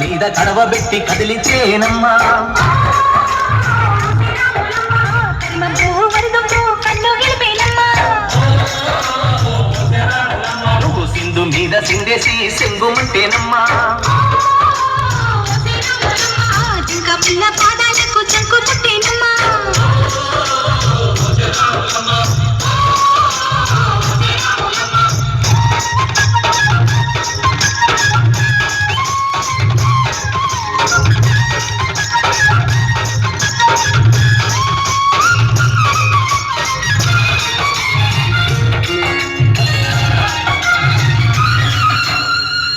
మీద కడవబెట్టి కదిలితేనమ్మా నువ్వు సింధు మీద సిందేసి సెంగుమంటేనమ్మా పిల్ల పాదాలకు చంకు పుట్టేనమ్మా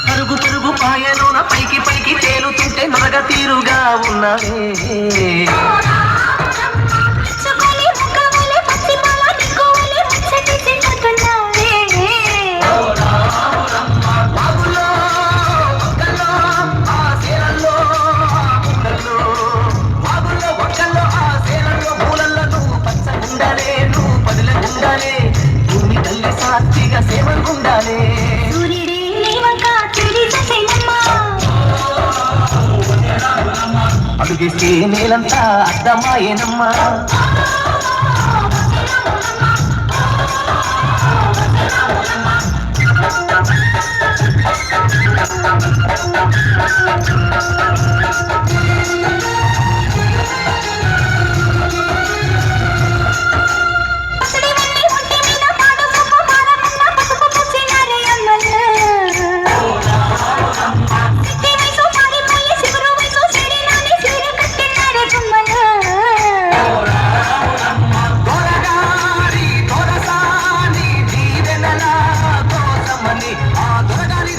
పరుగు పరుగు పాయలోన పైకి పైకి తేలుతుంటే నరగ తీరుగా ఉన్నవే భూమి తల్లి సాక్షిగా సేవకుండాలే అడుగేస్తే నేలంతా అర్థమాయేనమ్మా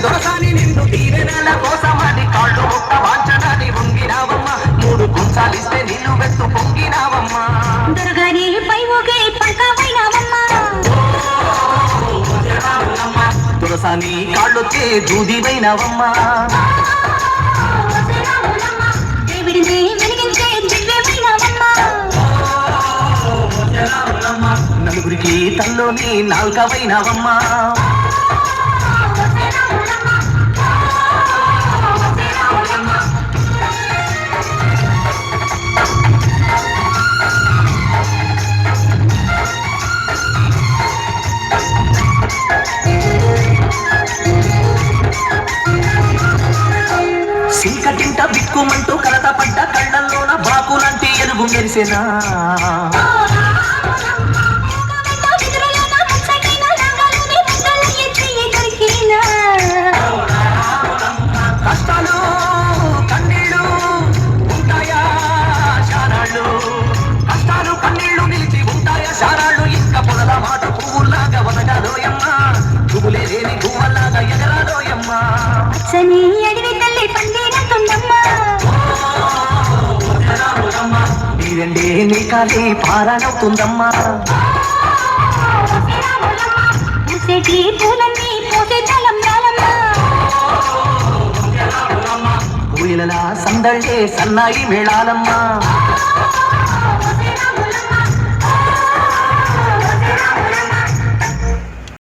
దొరసాని నిన్ను దీవెనల కోసమని కాళ్ళు ఒక్క వాంచనాన్ని వంగినావమ్మ మూడు గుంసాలిస్తే నిన్ను వెత్తు పొంగినావమ్మా దొరగారి పై ఒకే పంకవైనావమ్మా దొరసాని కాళ్ళొచ్చే దూదివైనావమ్మా దేవుడిని వెలిగించే దివ్యమైనావమ్మా నలుగురికి తల్లోని నాల్కవైనావమ్మా చీకటింట బిక్కుమంటూ కలత పడ్డ కళ్ళల్లోన బాకులంటి ఎలుగు మెరిసెనా కష్టాలు కన్నీళ్ళు ఉంటాయా శారాళ్ళు కష్టాలు కన్నీళ్ళు నిలిచి ఉంటాయా శారాళ్ళు ఇంకా పొదల మాట పువ్వుల్లాగా వదగాలోయమ్మా పువ్వులే లేని పువ్వల్లాగా ఎగరాలోయమ్మా నీరండే నీ కాలి పారానవుతుందమ్మా పూయలలా సందళ్ళే సన్నాయి మేళాలమ్మా